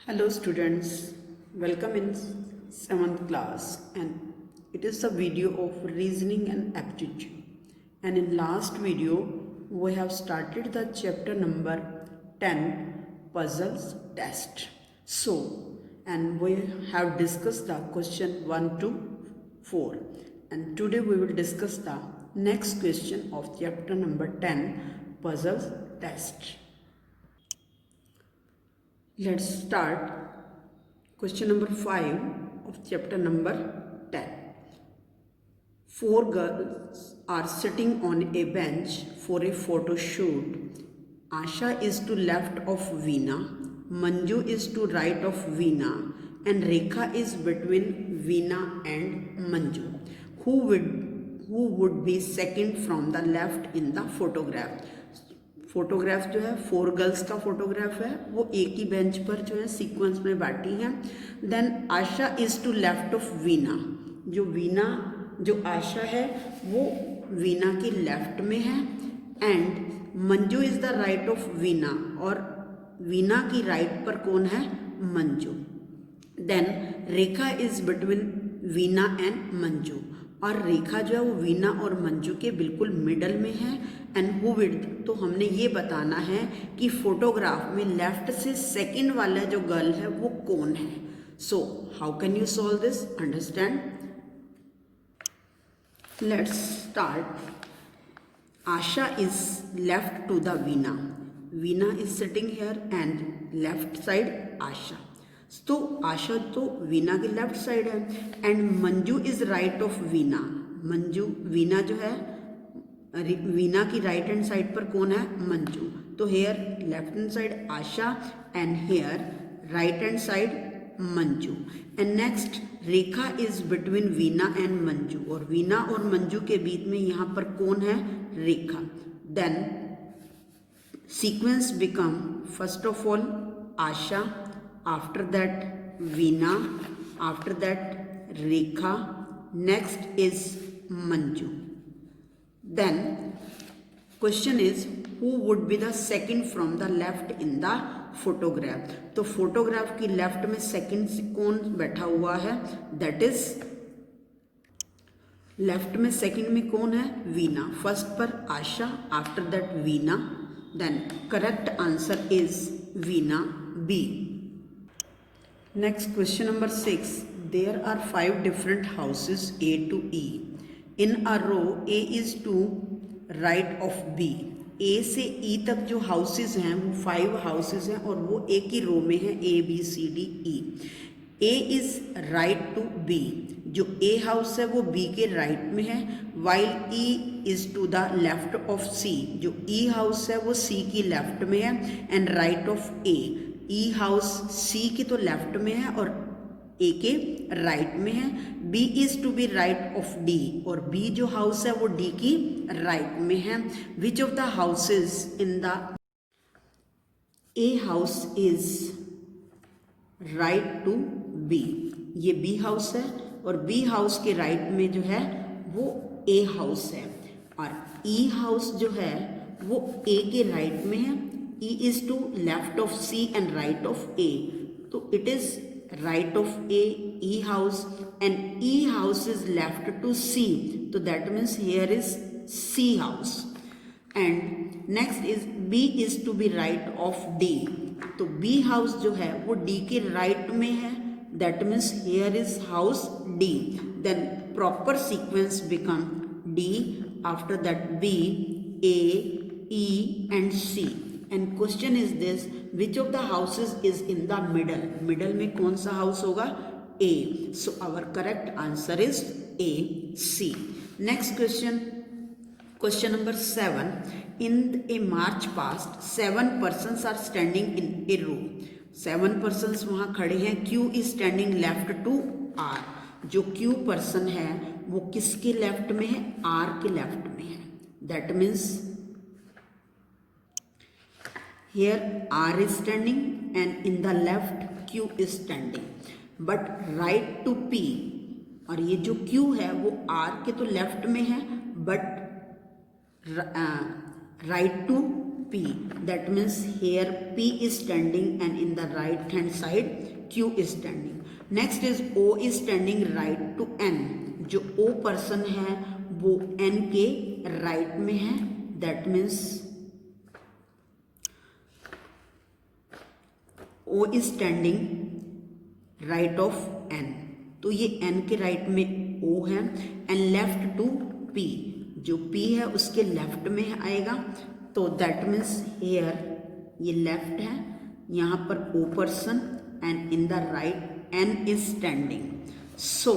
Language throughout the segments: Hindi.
Hello students, welcome in 7th class and it is the video of reasoning and aptitude. And in last video we have started the chapter number 10 puzzles test. So and we have discussed the question 1 to 4 and today we will discuss the next question of chapter number 10 puzzles test. Let's start question number 5 of chapter number 10. Four girls are sitting on a bench for a photo shoot. Asha is to left of Veena, Manju is to right of Veena, and Rekha is between Veena and Manju. Who would be second from the left in the photograph? Photograph जो है 4 गर्ल्स का फोटोग्राफ है, वो एक ही बेंच पर जो है सीक्वेंस में बैठी हैं. Then Asha is to left of Veena. जो आशा है वो वीना की लेफ्ट में है and Manju is the right of Veena और वीना की राइट पर कौन है? Manju. Then Rekha is between Veena and Manju और रेखा जो है वो वीना और मंजू के बिल्कुल मिडल में है. एंड हु विड, तो हमने ये बताना है कि फोटोग्राफ में लेफ्ट से सेकंड वाला जो गर्ल है वो कौन है. So how can you solve this? Understand. Let's start. Asha is left to the Veena. Veena is sitting here and left side Asha. तो आशा तो वीना की लेफ्ट साइड है and Manju is right of Veena. Veena जो है वीना की राइट हैंड साइड पर कौन है? मंजू. तो here left hand side Asha and here right hand side Manju. And next Rekha is between Veena and Manju और वीना और मंजू के बीच में यहाँ पर कौन है? Rekha. Then sequence become first of all Asha, after that Veena, after that Rekha, next is Manju. Then question is who would be the second from the left in the photograph? तो फोटोग्राफ की लेफ्ट में सेकंड कौन बैठा हुआ है? दैट इज लेफ्ट में सेकंड में कौन है? वीना. फर्स्ट पर Asha, after that Veena. Then correct answer is Veena, B. Next question number 6. There are 5 different houses A to E. In a row, A is to right of B. A से E तक जो houses हैं वो 5 houses हैं और वो एक ही रो में है A, B, C, D, E. A is right to B. जो A house है वो B के right में है while E is to the left of C. जो E house है वो C की left में है and right of A. E house C की तो लेफ्ट में है और A के राइट में है. B is to B right of D और B जो हाउस है वो D की राइट में है. Which of the houses in the A house is right to B. ये B हाउस है और B हाउस के राइट में जो है वो A हाउस है और E हाउस जो है वो A के राइट में है. E is to left of C and right of A. So it is right of A, E house, and E house is left to C. So that means here is C house. And next is B is to be right of D. तो B house जो है वो D के right में है. That means here is house D. Then proper sequence become D. After that B, A, E and C. And question is this, which of the houses is in the middle? Middle में कौन सा house होगा? A. So our correct answer is A, C. Next question, question number 7. In a march past, 7 persons are standing in a row. 7 persons वहाँ खड़े हैं. Q is standing left to R. जो Q person है वो किसके लेफ्ट में है? R के लेफ्ट में है. That means here R is standing and in the left Q is standing. But right to P और ये जो Q है वो R के तो लेफ्ट में है but right to P. That means here P is standing and in the right hand side Q is standing. Next is O is standing right to N. जो O पर्सन है वो N के राइट में है. That means O is standing right of N. तो ये N के राइट में O है एंड लेफ्ट टू P. जो P है उसके लेफ्ट में आएगा. तो दैट मीन्स हेयर ये लेफ्ट है, यहाँ पर O person and in the right N is standing. So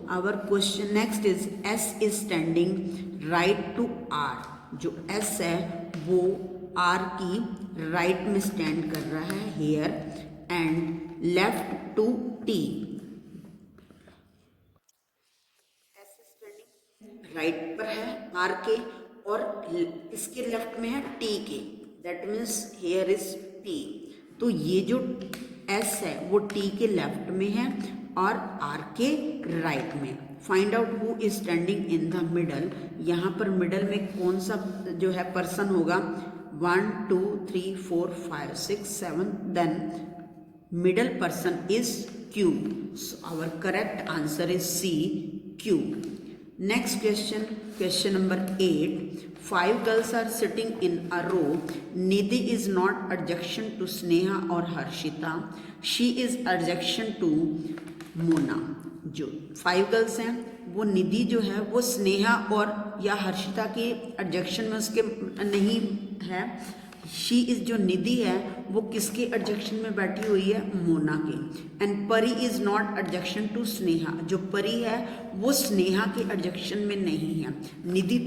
our question next is S is standing right to R. जो S है वो R की राइट में स्टैंड कर रहा है here and left to T. S is standing right पर है R के और इसके लेफ्ट में है T के. That means here is P. तो ये जो S है वो T के लेफ्ट में है और R के राइट में. Find out who is standing in the middle. यहाँ पर मिडल में कौन सा जो है पर्सन होगा. 1 2 3 4 5 6 7. Then middle person is Q. So our correct answer is C, Q. Next question, question number 8. 5 girls are sitting in a row. Nidhi is not adjunction to Sneha or Harshita. She is adjunction to Mona. जो 5 गर्ल्स हैं वो निधि जो है वो स्नेहा और या हर्षिता के एडजक्शन में उसके नहीं है. शी इज जो निधि है वो किसके एडजक्शन में बैठी हुई है. मोना के. एंड परी इज नॉट एडजक्शन टू स्नेहा. जो परी है वो स्नेहा के एडजक्शन में नहीं है. निधि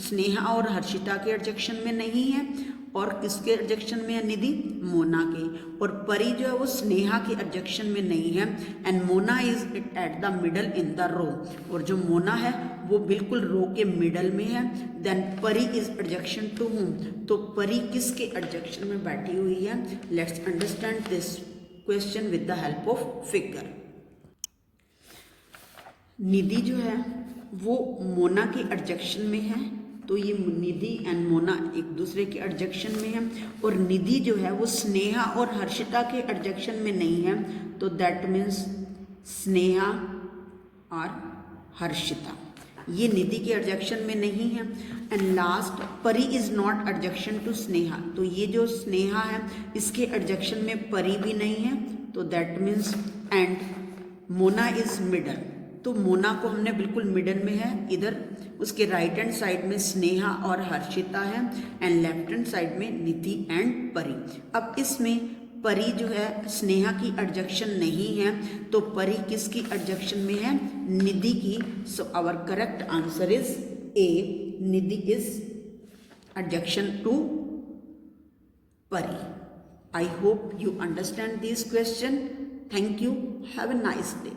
स्नेहा और हर्षिता के एडजक्शन में नहीं है और किसके एडजक्शन में है. निधि मोना के. और परी जो है वो स्नेहा के एडजक्शन में नहीं है. And Mona is at the middle in the row. और जो मोना है वो बिल्कुल रो के मिडल में है. देन परी इज एडजक्शन टू हुम. तो परी किसके एडजक्शन में बैठी हुई है. Let's understand this question with the help of figure. Nidhi जो है वो मोना के एडजक्शन में है. तो ये निधि एंड मोना एक दूसरे के एडजक्शन में है. और निधि जो है वो स्नेहा और हर्षिता के एडजक्शन में नहीं है. तो दैट मीन्स स्नेहा और हर्षिता ये निधि के एडजक्शन में नहीं है. एंड लास्ट परी इज नॉट एडजक्शन टू स्नेहा. तो ये जो स्नेहा है इसके एडजक्शन में परी भी नहीं है. तो that means and Mona is middle. तो मोना को हमने बिल्कुल मिडल में है. इधर उसके राइट हैंड साइड में स्नेहा और हर्षिता है एंड लेफ्ट हैंड साइड में निधि एंड परी. अब इसमें परी जो है स्नेहा की एडजक्शन नहीं है. तो परी किसकी एडजक्शन में है. निधि की. So our correct answer is A. Nidhi is एडजक्शन to Pari. I hope you understand this question. Thank you. Have a nice day.